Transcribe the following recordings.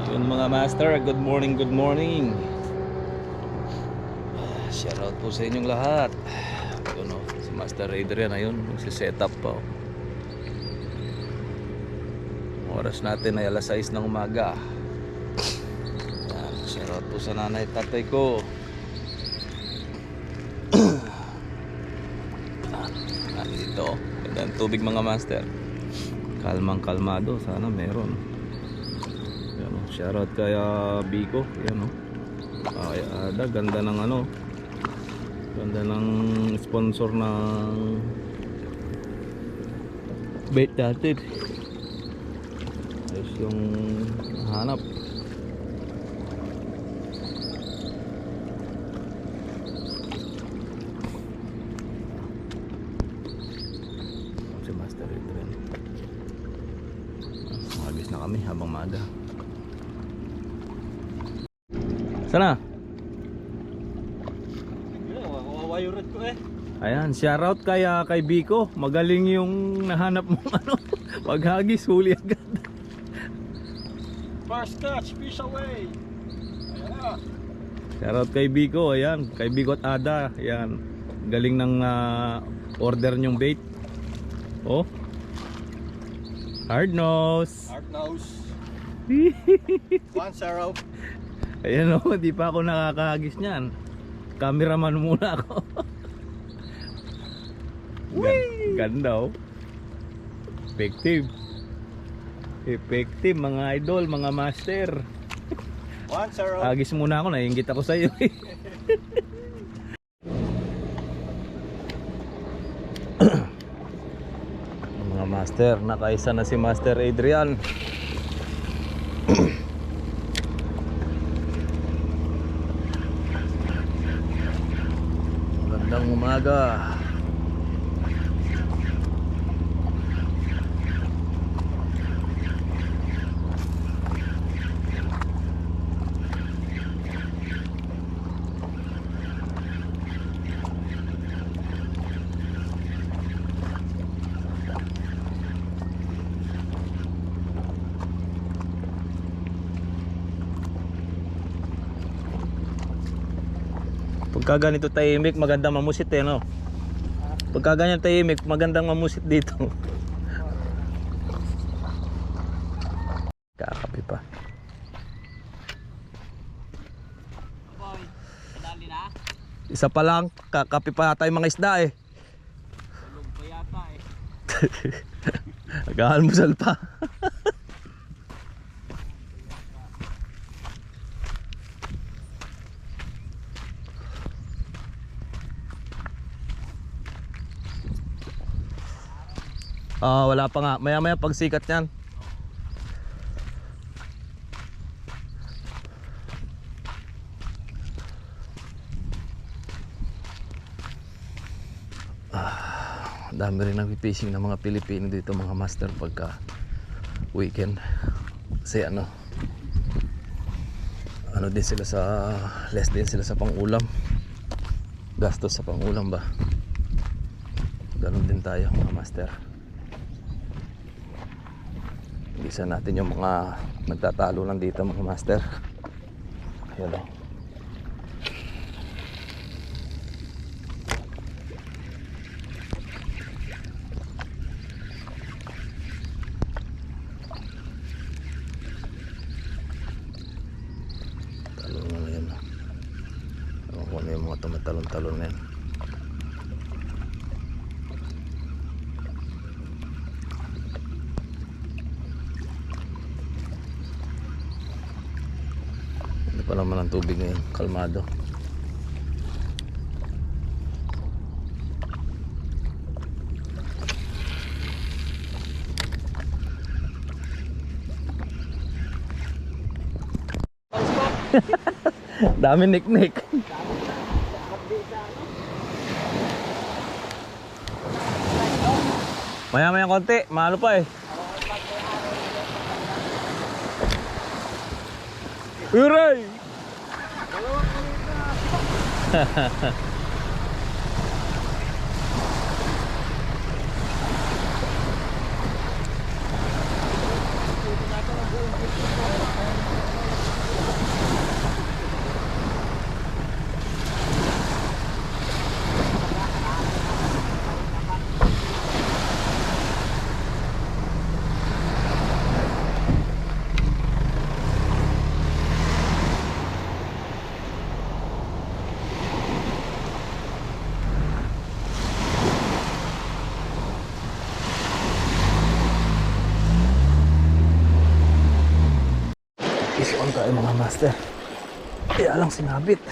Yun mga master, good morning, good morning. Shout out po sa inyong lahat. Yun o, si Master Adrian ayun, magsiset up pa o. Oras natin ay alas 6 ng umaga. Yan, shout out po sa nanay at tatay ko. Nandito, ganda ng tubig mga master. Kalmang kalmado, sana meron. Yan o, shout out kay Biko. Yan o, ay Ada, ganda ng ano, ganda ng sponsor ng bait natin. Ayos yung hanap. Si Master Adrian. Magis na kami habang maaga. Sana? Wayurad ko eh. Ayan, shoutout kay Biko. Magaling yung nahanap mong ano, paghagis, huli agad. First catch, fish away. Ayan na. Shoutout kay Biko, ayan, kay Biko at Ada. Ayan, galing ng order nyong bait. Oh, hard nose. Hard nose. 1-0. Ayan o, di pa ako nakakahagis niyan. Cameraman muna ako. Ganda o. Effective. Effective mga idol, mga master. 1-0. Hagis muna ako, naiinggit ako sa iyo. Mga master, nakaisa na si Master Adrian. Magandang umaga. Pagka ganito tahimik, magandang mamusit eh, no? Pagka ganyan tahimik, magandang mamusit dito. Kakapi pa. Boy, kadali na. Isa pa lang, kakapi pa tayo mga isda eh. Tulog pa yata eh. Nag-aalmusal pa. Wala pa nga. Maya maya pagsikat yan. Dami rin nag-fishing ng mga Pilipino dito mga master pagka weekend. Kasi ano din sila sa less din sila sa pangulam. Gastos sa pangulam ba. Ganun din tayo mga master. Isa natin yung mga nagtatalo lang dito mga master. Ayan o. Talon na yan. Ewan ko ano yung mga tumatalon-talon na yan. Pa naman ang tubig ngayon, kalmado. Dami niknik. Maya-maya konti, mahalo pa eh. Uray! Isuan tayo mga master. Kaya lang sinabit.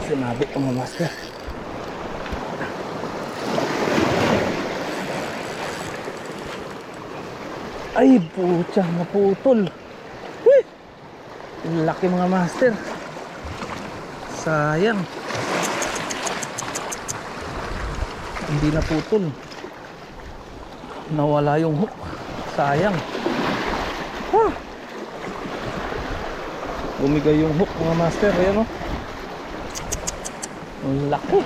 Sinabit mga master. Ay, putya, naputol. Wih! Ang laki mga master. Sayang. Hindi naputol. Nawala yung hook. Sayang. Huh! Bumigay yung hook mga master. Ayan o. Ang laki.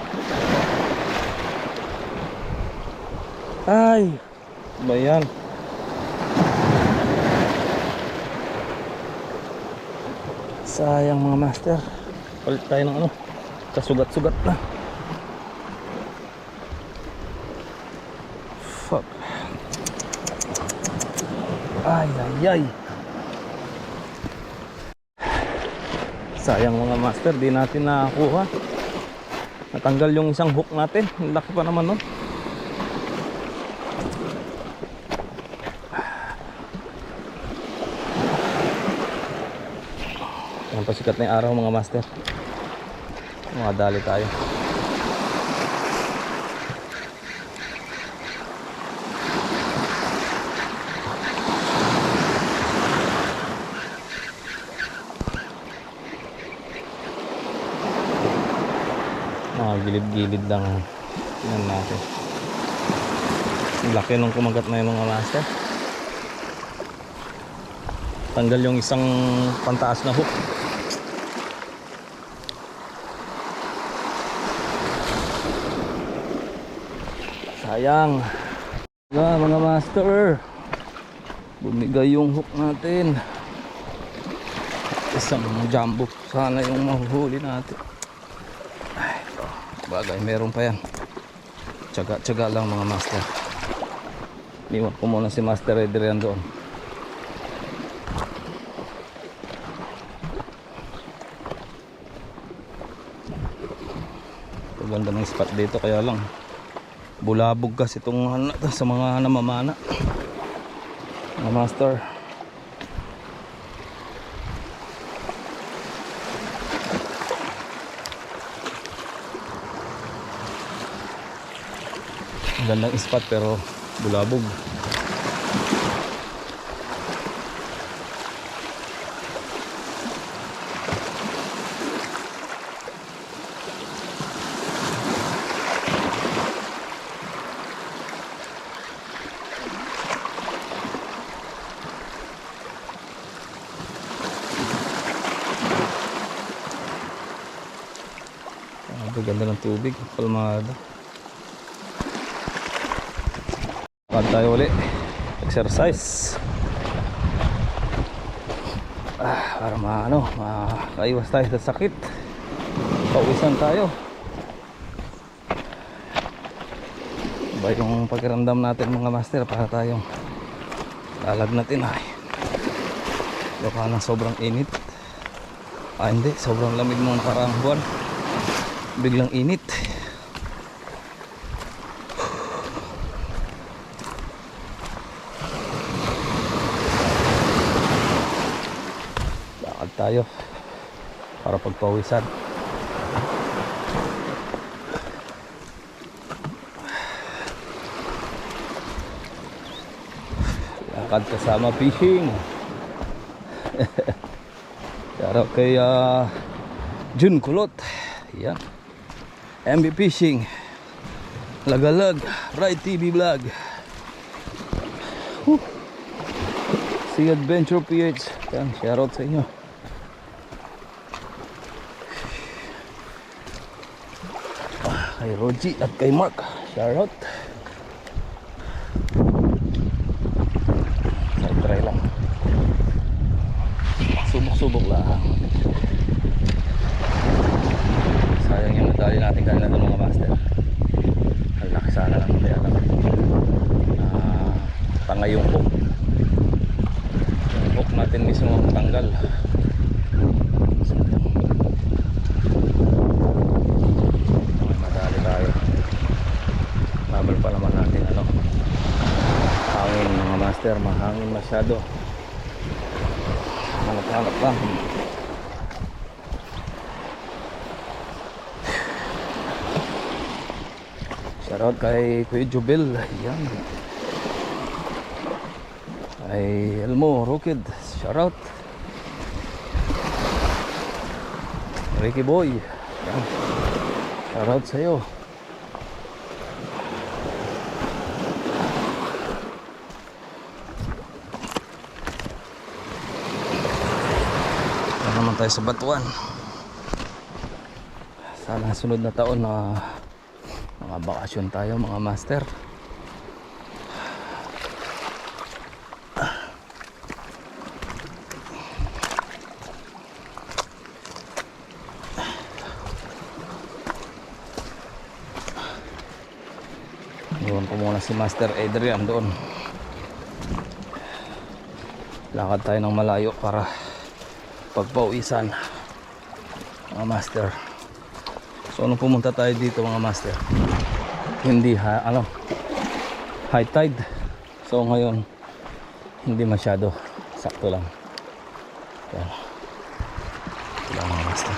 Ay. Ba yan? Sayang mga master. Palit tayo ng ano, kasugat-sugat na. Fuck. Ay ay ay. Sayang mga master, di natin nakakuha. Natanggal yung isang hook natin. Ang laki pa naman nun. Ang pasikat na yung araw mga master. Mga dali tayo. Mga gilid-gilid lang. Tingnan natin. Ang laki nung kumagat na yung mga master. Tanggal yung isang pantaas na hook. Sayang. Mga master, bumigay yung hook natin. Isang jumbo. Sana yung mahuhuli natin. Ay, bagay, meron pa yan. Tsaga-tsaga lang mga master. Iwan ko muna si Master Adrian doon. Ganda ng spot dito, kaya lang bulabog kasi itong sa mga namamana mga master. Gandang spot pero bulabog. Ganda ng tubig, kalmado. Pag tayo ulit exercise para makaiwas tayo sa sakit. Pawisan tayo. Iba yung pakiramdam natin mga master para tayong lalagnatin. Ay, baka na sobrang init. Hindi, sobrang lamig nung nakaraang buwan. Biglang init. Lakad tayo para pagpawisan. Lakad kasama fishing. Shoutout kay Jun Kulot. Yan, MB Fishing, Lagalag, Ride TV Vlog, si Adventure PH. Yan, shoutout sa inyo. Kay Roji at kay Mark, shoutout. Try lang, subok-subok lang. Sayang yung medali natin kanina ng mga master. Ang laki sana lang, kaya lang tanga yung hook. Yung hook natin mismo ang tanggal. May medali tayo. Babal pa naman natin master, mahangin masyado. Hanap-hanap lang. Shoutout kay Kuya Jubel. Ayan. Ay Elmo Rukid. Shoutout. Ricky Boy. Ayan. Shoutout sa'yo. Ayan naman tayo sa Batuan. Sana sunod na taon na mga bakasyon tayo mga master. Iwan ko muna si Master Adrian doon. Lakad tayo ng malayo para pagpawisan mga master. So nung pumunta tayo dito mga master, hindi high tide. So ngayon hindi masyado, sakto lang. Yan. Yan mga master.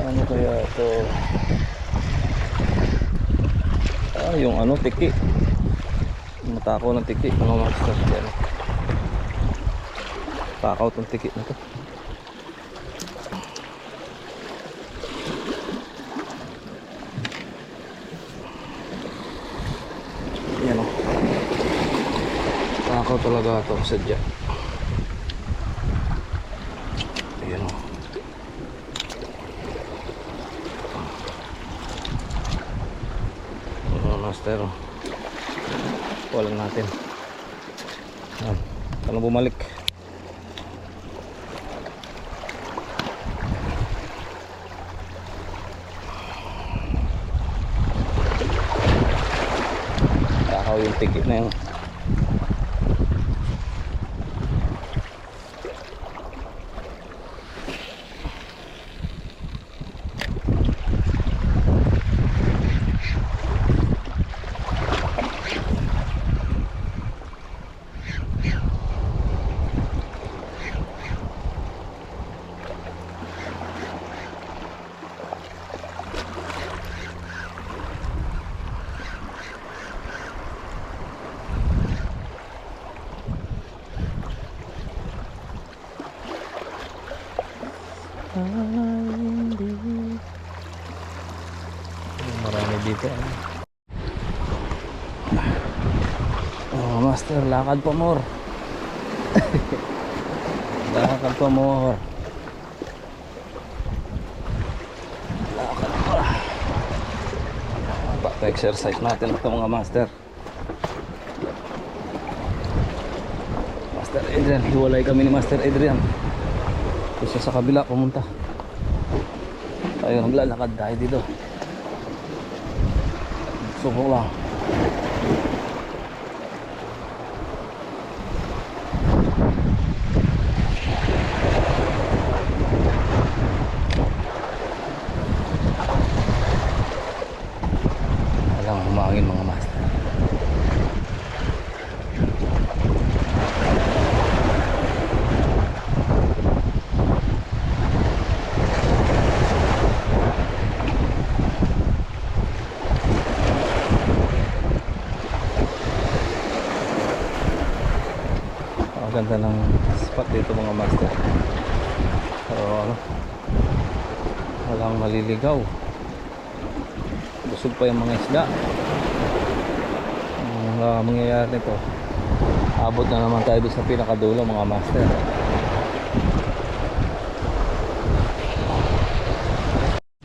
Ano kaya ito? Yung tiki. Matakaw ng tiki mga master. Yan. Takaw tong tiki na to. Yan o. Takaw talaga ito sadya. Ayan o. Master, walang natin. Kalau bumalik takaw yung ticket na yun. Marami dito. Oh, master, lakad pa more. Lakad pa more. Lakad pa. Pa-exercise natin ito mga master. Master Adrian, hiwalay kami ni Master Adrian. Gusto sa kabila pumunta. Tayo naglalakad tayo dito. Subok lang. Walang humangin mga master. Ganda ng spot dito mga master. Pero walang maliligaw. Busog pa yung mga isda. Ang mangyayari nito, abot na naman tayo sa pinakadulo mga master.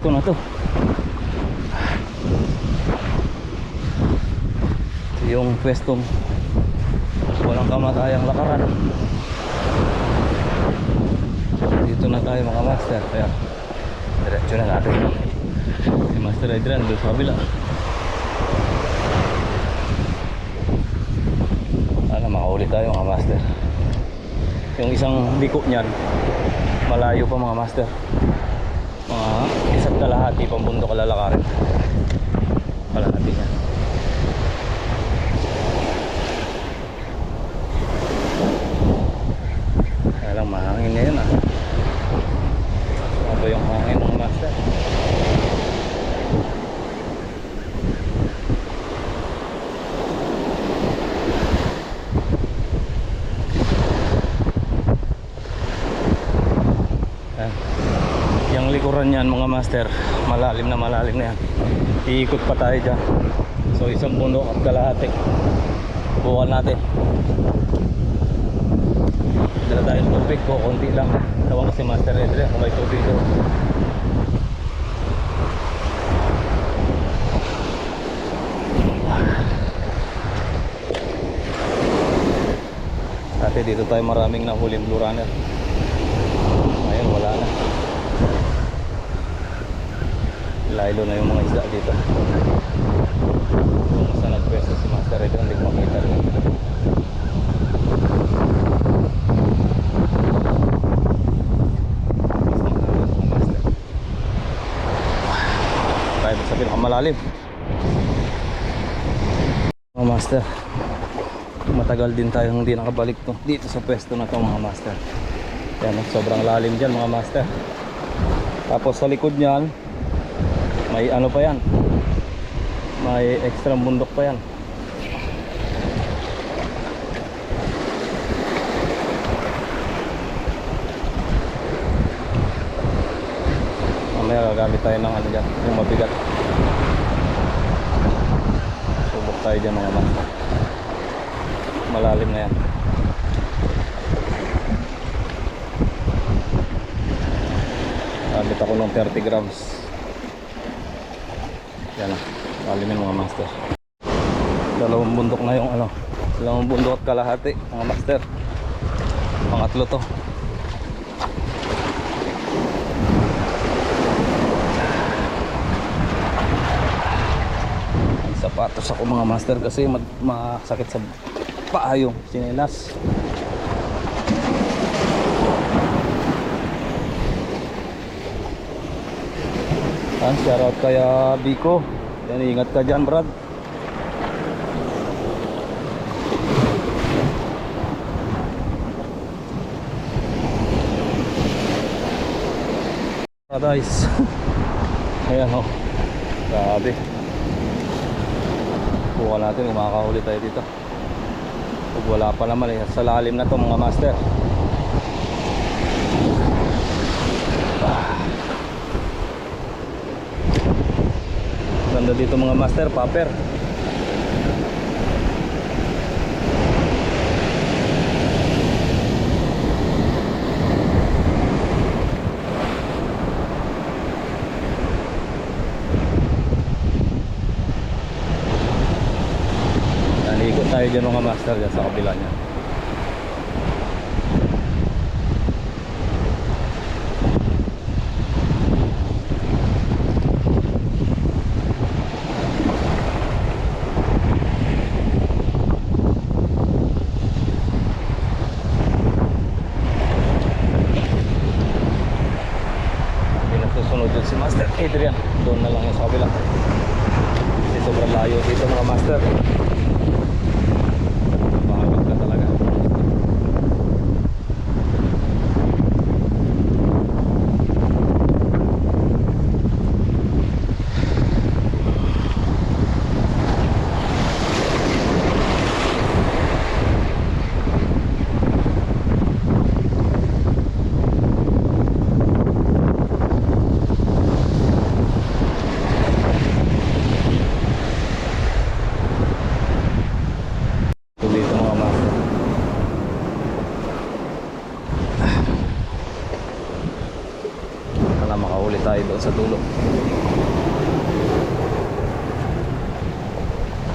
Ito na to. Ito yung pwestong walang kamatayang lakaran. Dito na tayo mga master. Kaya diretso na natin si Master Adrian doon sa kabila. Makahuli tayo mga master. Yung isang liko niyan malayo pa mga master. Mga isa't kalahati pang bundok lalakarin. Kalahati niya. yan mga master, malalim na yan. Iikot pa tayo dyan. So isang bundok at kalahati. Bukan natin. Dala tayo ng tubig ko, konti lang. Tawag ko si Master Edre kung may tubig ko. Dati dito tayo maraming nahuling blue runner. Ngayon wala na. Laylo na yung mga isda dito. Kung saan nagpwesto si Master Edre, hindi ko makita rin. Tayo sa pinakamalalim. Mga master, matagal din tayong hindi nakabalik to dito sa pwesto na to mga master. Yan, sobrang lalim dyan mga master. Tapos sa likod nyan may ano pa yan, may extra bundok pa yan. Mamaya gagamit tayo ng ano dyan, yung mabigat. Subok tayo dyan mga master. Malalim na yan. Gamit ako ng 30 grams. Yan na, malalim yan mga master. Dalawang bundok na yung ano, dalawang bundok at kalahati mga master. Pangatlo to. Sapatos ako mga master kasi masakit sa paa yung sinelas. Shoutout kaya Biko. Yan, ingat ka dyan Brad. Paradise. Ayan o, grabe. Buka natin kung makakahuli tayo dito. Pag wala pa naman eh, sa lalim na to mga master. Ganda dito mga master, popper. Ikot tayo dyan mga master dyan sa kabila niya. Hindi nasusunod dyan si Master Adrian. Doon na lang yung sa kabila. Kasi sobrang layo dito mga master. Makahuli tayo doon sa dulo.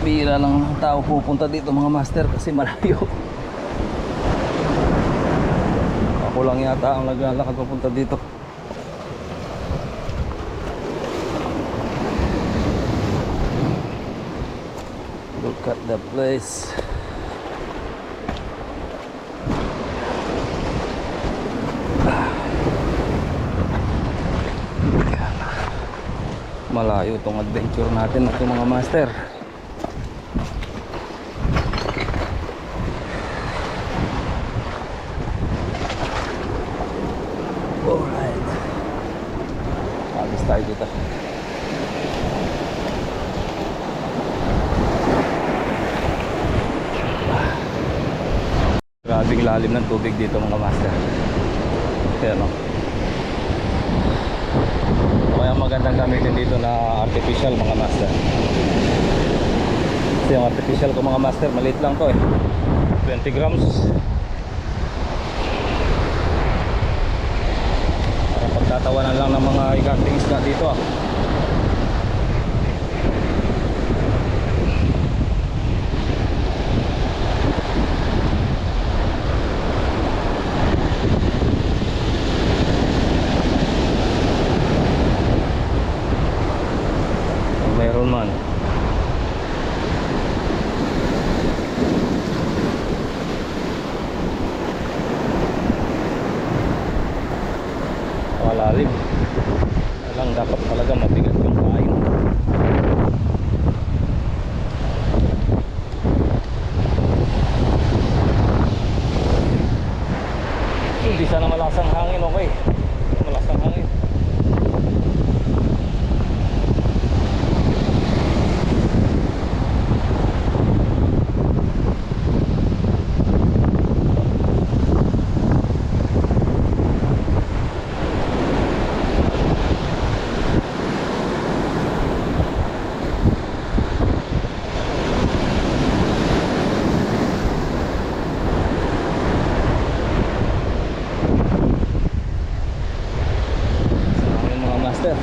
Bihira lang ng tao pupunta dito mga master kasi malayo. Ako lang yata ang naglalakad papunta dito. Look at the place. Malayo itong adventure natin ito mga master. Alright, alis tayo dito. Grabing lalim ng tubig dito mga master. Kaya no, ang magandang gamitin dito na artificial mga master. Kasi yung artificial ko mga master, maliit lang to eh, 20 grams. Para pagtatawanan lang ng mga ikanting isda dito ah. Meron man. Malalim. Alang dapat talaga mabigat yung kain. Hindi sana malasang hangin, okay. Malasang hangin. Master.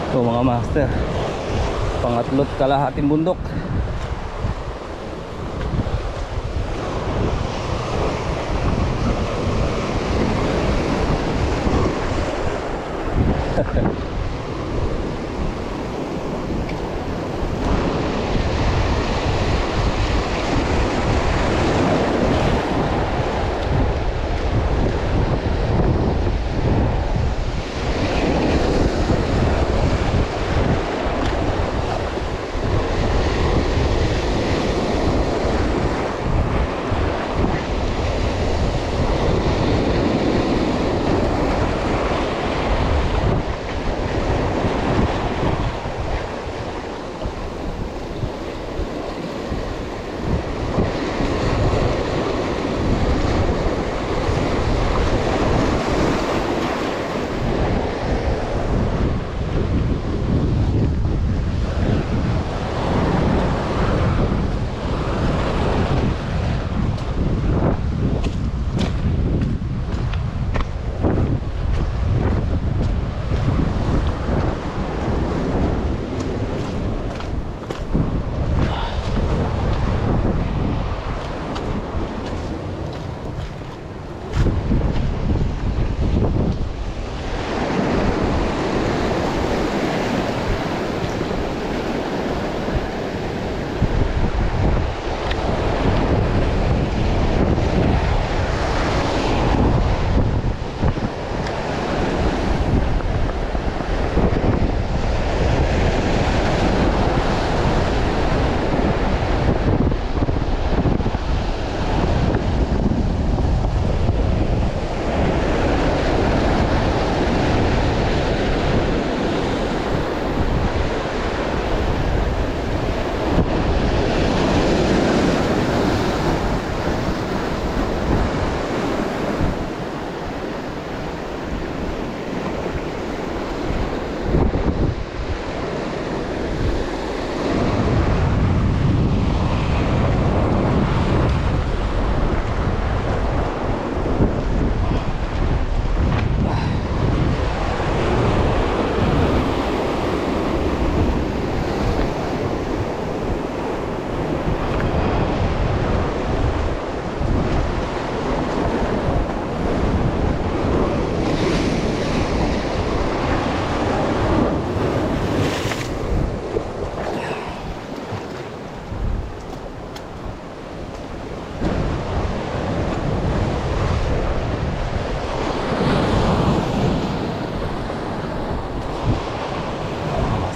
Ito mga master, pangatlot kalahating bundok.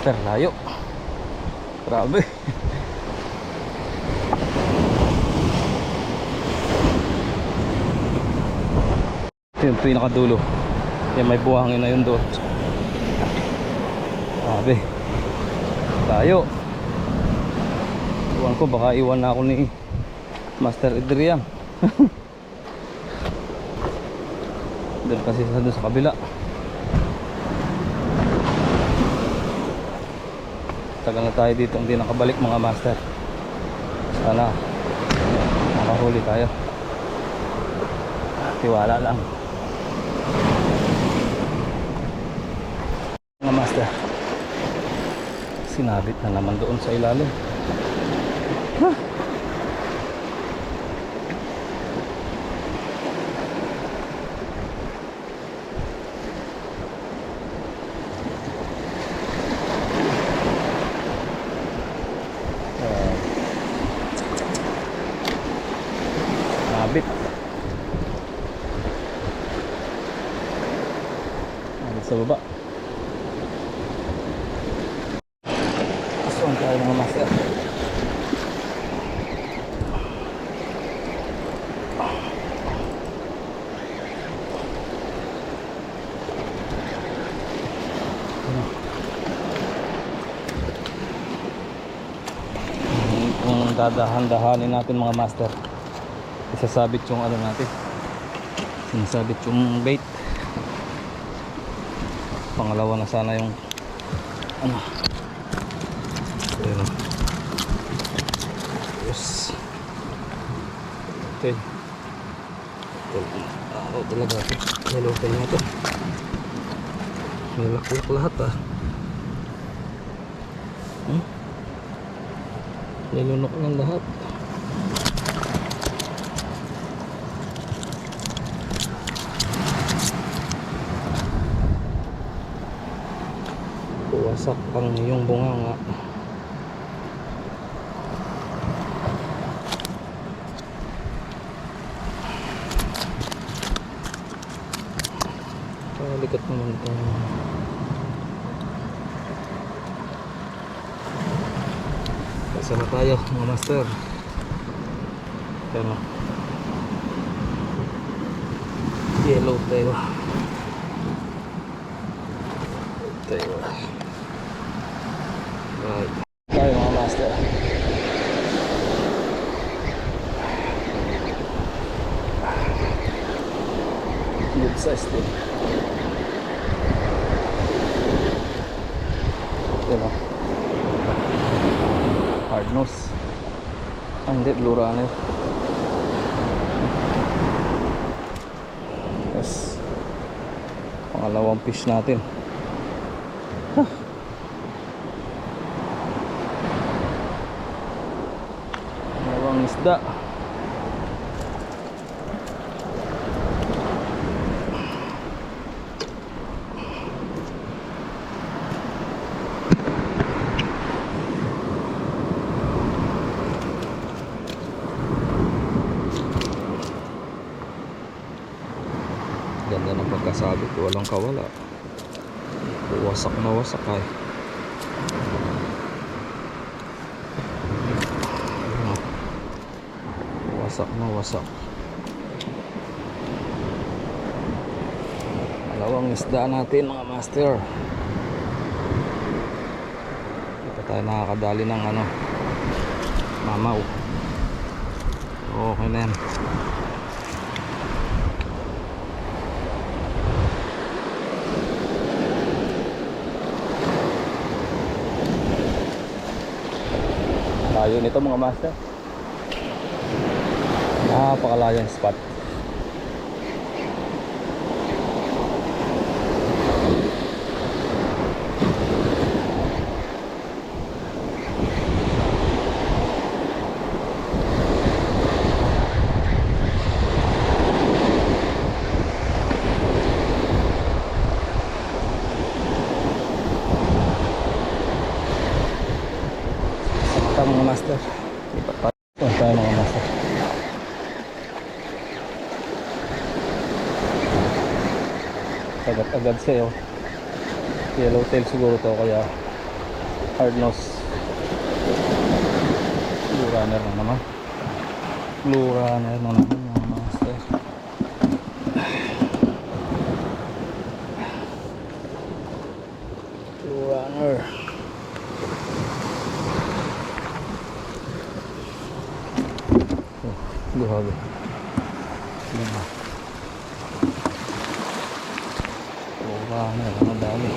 Master, layo. Grabe. Ito yung pinakadulo. Yan, may buhangin na yun doon. Sabi tayo. Iwan ko, baka iwan na ako ni Master Adrian. Doon kasi doon sa kabila. Tagal na tayo dito hindi nakabalik mga master. Sana makahuli tayo. Tiwala lang mga master. Sinabit na naman doon sa ilalim. Nabit. Nabit sa baba. Asuan tayo mga master. Kung dadahan-dahanin natin mga master, isasabit yung ano natin, sinasabit yung bait. Pangalawa na sana yung ano. Ayan. Yes. Okay. Talaga ito. Nilukay na ito. Nilaklak lahat ah. Nilunok ng lahat. Wasak ang iyong bunganga. Likat naman ito. Pasa na tayo mga master. Pero yellow tayo. Right. Tayo mga master. Good size din. Diba? Hard nose. Hindi, blue runner. Yes. Pangalawang fish natin. Pangalawang isda. Ganda ng pagkasabit, walang kawala. Wasak na wasak ay. Wasak na wasak. Dalawang isda natin mga master. Ito tayo nakakadali ng ano, mamaw. Okay na yan. Layo nito mga master. Napakalayong spot. Sakta mga master. Lipat tayo mga master. Agad-agad sa'yo. Yellowtail siguro to, kaya hard nose. Blue runner na naman. Blue runner na naman mga master. runner. Oh, grabe. Diba? Oh, runner. Ang dami.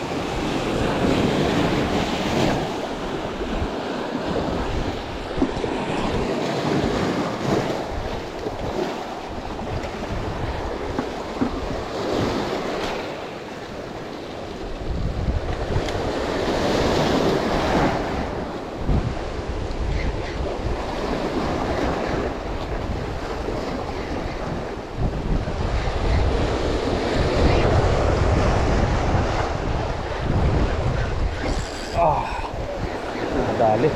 Ah, madali.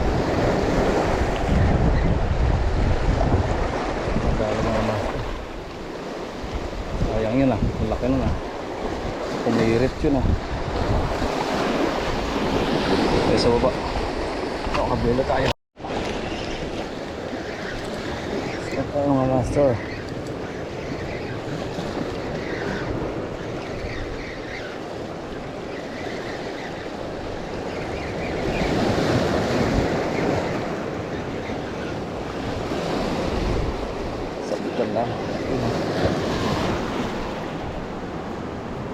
Madali mga master. Sayang yun ah, malaki nun ah. Pumirit yun ah. Okay, sa baba. Kabila tayo. Ito mga master. Sabitan lang.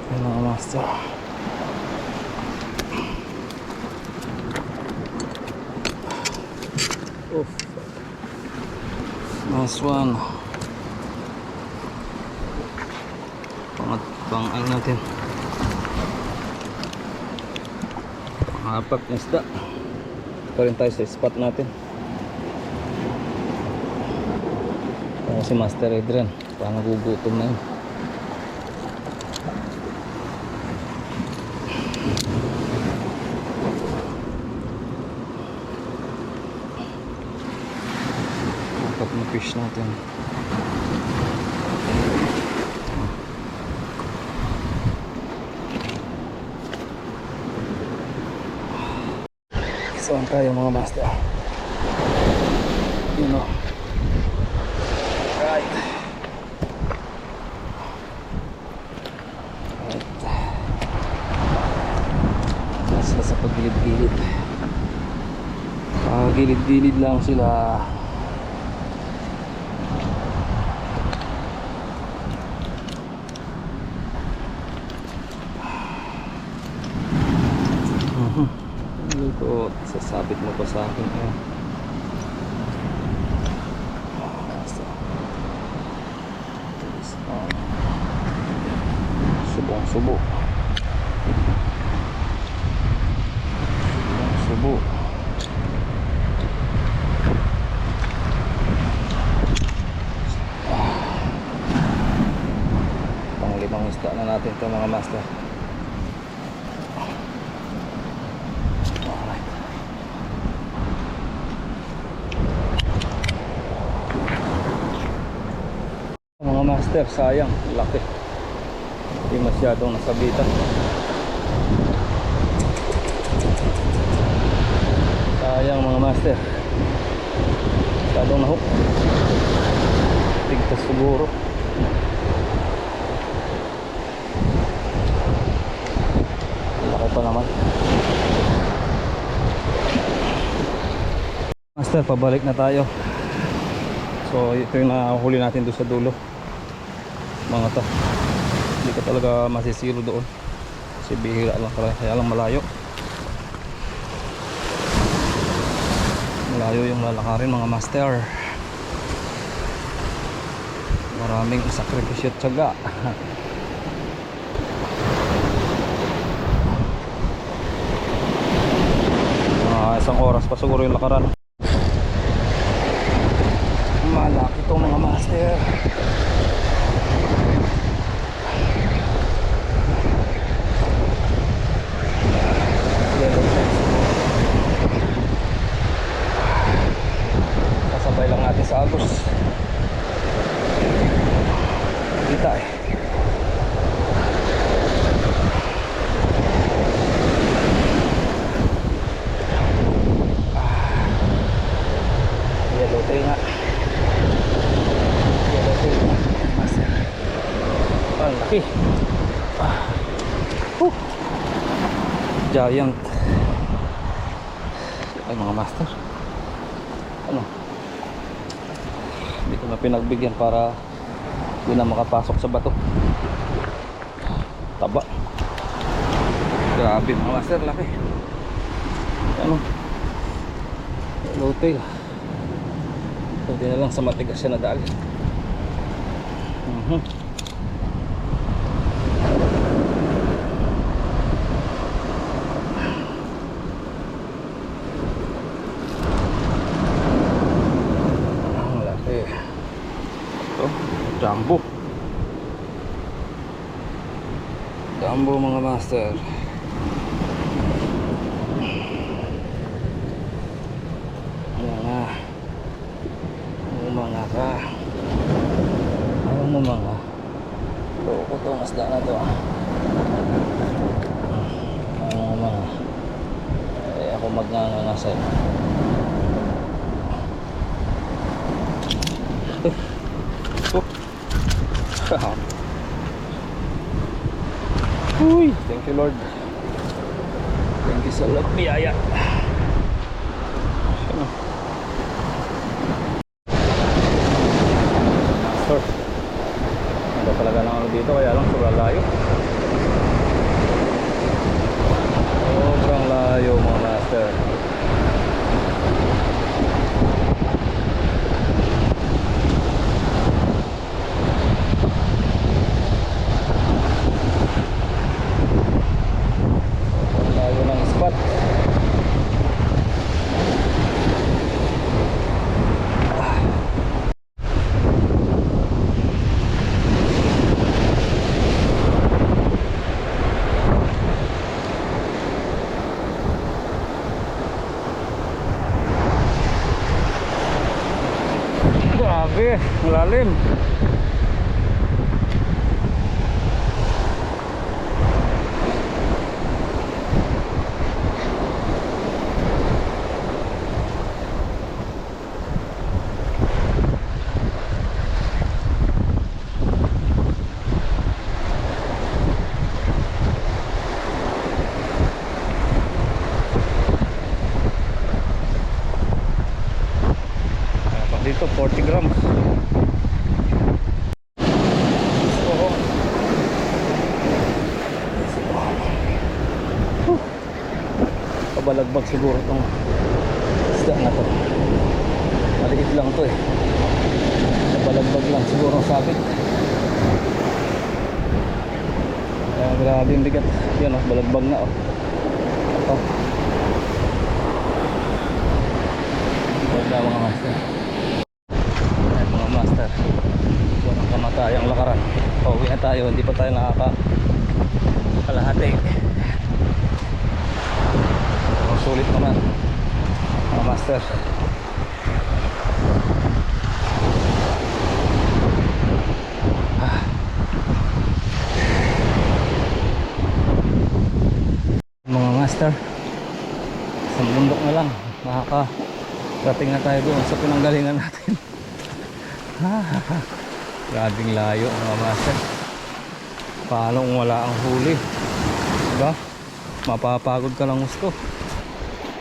Ayan mga master. Oof. Nice one. Pang ano natin. Pang-apat na isda. Pa rin tayo sa spot natin. Si Master Adrian parang nagugutom na yun. Apat na fish natin. Saan tayo mga master? You know. Right. Nasa sa pagilid-gilid. Gilid-gilid lang sila. Ito, sasabit mo pa sa akin. Subong-subo. Subong-subo. Pang-limang isda na natin ito mga master. Mga master, sayang, laki. Hindi masyadong nasabitan. Sayang mga master. Masyadong nahook. Tigtas siguro. Laki pa naman. Master, pabalik na tayo. So ito yung nahuli natin doon sa dulo. Mga to, hindi ka talaga masisiro doon kasi bihira lang, kaya lang malayo yung lalakarin mga master. Maraming sakripisyo at tiyaga. Isang oras pa siguro yung lakaran. Malaki itong mga master. Kasabay lang natin sa agos. Kita eh. Yellow tail nga. Yellow tail nga. Master. Ang laki. Giant. Ay mga master, ano, hindi ko na pinagbigyan para hindi na makapasok sa bato. Taba. Grabe mga master, laki. Ano, low tail. Pwede na lang sa matigas siya na dali. Ang laki. Ito, jumbo. Jumbo mga master. Mga ka. Ayaw mo mga. Loko to, masda na to. Ayaw mo mga. Eh, ako magngangasay. Uy, thank you Lord. Thank you sa Lord biyaya. Master, hindi talaga ng ano dito, kaya lang sobrang layo. Sobrang layo mga master. Layo ng spot. Grabe, malalim. Dito 40 grams. Pabalagbag siguro itong isda na to. Maliit lang to eh. Pabalagbag lang siguro ang sabit. Kaya grabe yung bigat. Yan oh, balagbag na oh. Ito. Ganda mga master. Ayan mga master. Ito ang kamatayang lakaran. Pauwi na tayo, hindi pa tayo kalahati. Sulit naman mga master. Mga master, isang bundok na lang makakarating na tayo doon sa pinanggalingan natin. Grabing layo mga master. Paano kung wala ang huli, diba? Mapapagod ka lang gusto.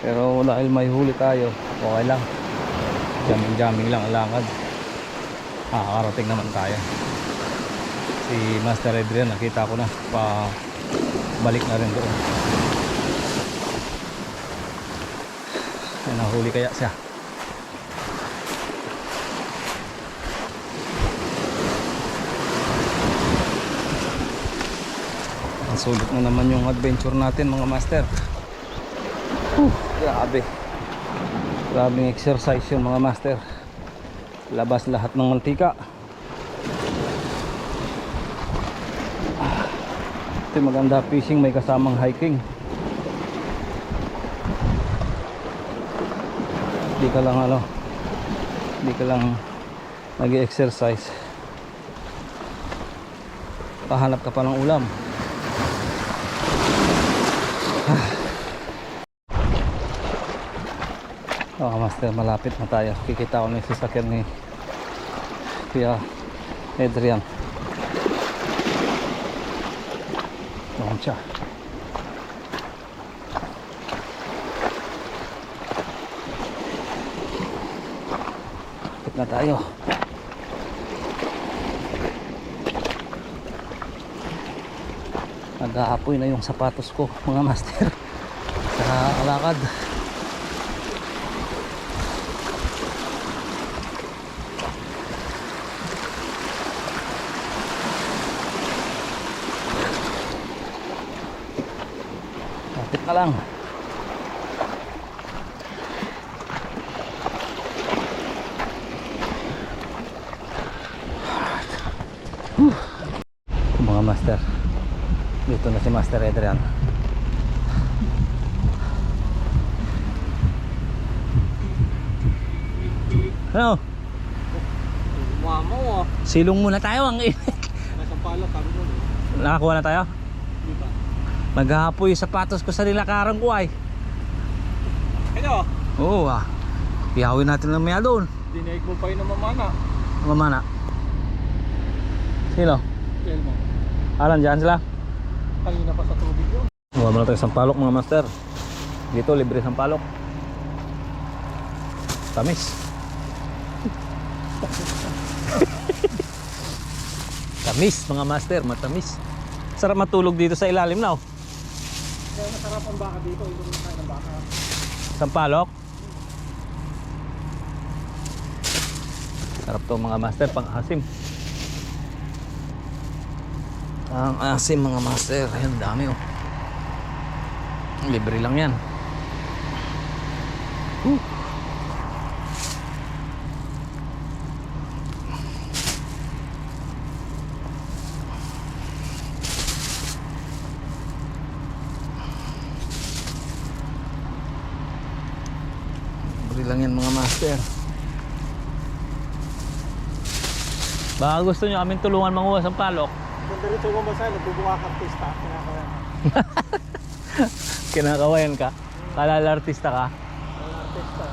Pero dahil may huli tayo, okay lang. Jamming lang ang lakad. Nakakarating naman tayo. Si Master Adrian, nakita ko na, balik na rin doon. Nahuli kaya siya. Sulit na naman yung adventure natin mga master. Grabe. Grabing exercise yung mga master. Labas lahat ng mantika. Ito maganda fishing, may kasamang hiking. Hindi ka lang nag-exercise. Pahanap ka pa ng ulam. Oh master, malapit na tayo. Kikita ko na yung sasakyan ni Kuya Adrian. Doon siya. Balik na tayo. Nag-aapoy na yung sapatos ko mga master sa alakad. Lapit na lang. Mga master, dito na si Master Adrian. Ano? Mama mo ah. Silong muna tayo ang init. Nasa palak kami mo. Nakakuha na tayo? Di ba? Naghahapoy yung sapatos ko sa nilakaran ko ay. Ano? Oo ah. Ihawin natin lang maya doon. Dinaig mo pa yun ng mamana. Mamana. Sino? Tell mo. Alan, dyan sila. Kanina pa sa tubig yun. Huwag mo na tayo sampalok mga master. Dito libre sampalok. Tamis. Tamis mga master, matamis. Sarap matulog dito sa ilalim na oh. Kaya masarap ang baka dito. Ito yung tayo ng baka. Sampalok. Sarap to mga master, pang asim. Ang asim mga master. Ayun, dami oh. Libre lang yan. Libre lang yan mga master. Baka gusto nyo kaming tulungan manguha sa palok. Kung dito mo ba sa'yo, nagbubuka kang pista. Kinakaya ka. Kinakawayan ka? Kalala artista ka? Ang artista.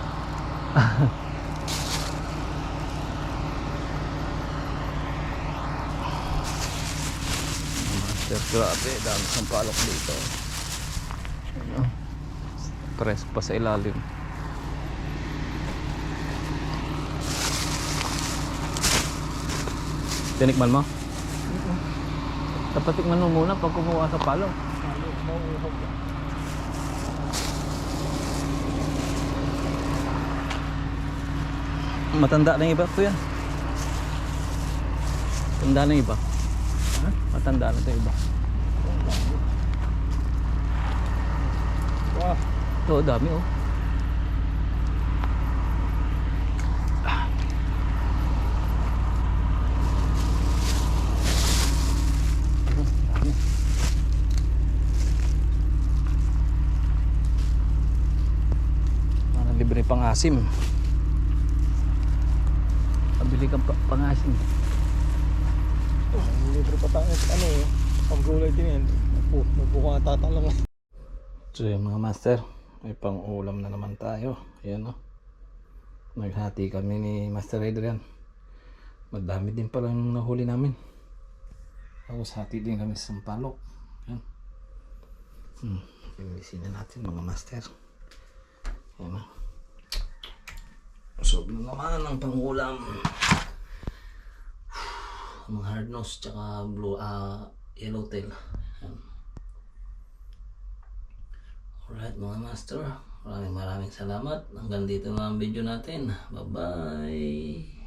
Master, grabe, dami ng palok dito. Ano? Press pa sa ilalim. Tinikman mo? Dapat tikman mo muna pag kumuha sa palok. Mauuhog yan. Matanda na yung iba kuya. Matanda na yung iba. Ha? Matanda na ito yung iba. Wow. Ito, dami oh. Libre pang-asim. Pabili kang pang-asim. Libre pa tayo. Ano eh. Pag-gulay din yan. Magbuka nga tatalong. So yun mga master, may pang-ulam na naman tayo. Ayan o. Naghati kami ni Master Adrian. Madami din palang nahuli namin. Tapos hati din kami sa sampalok. Ayan. Pinisin na natin mga master. Ayan o. Sobrang naman ang pangulam. Mga hard nose tsaka blue yellowtail. Alright mga master, maraming salamat. Hanggang dito na ang video natin. Bye bye.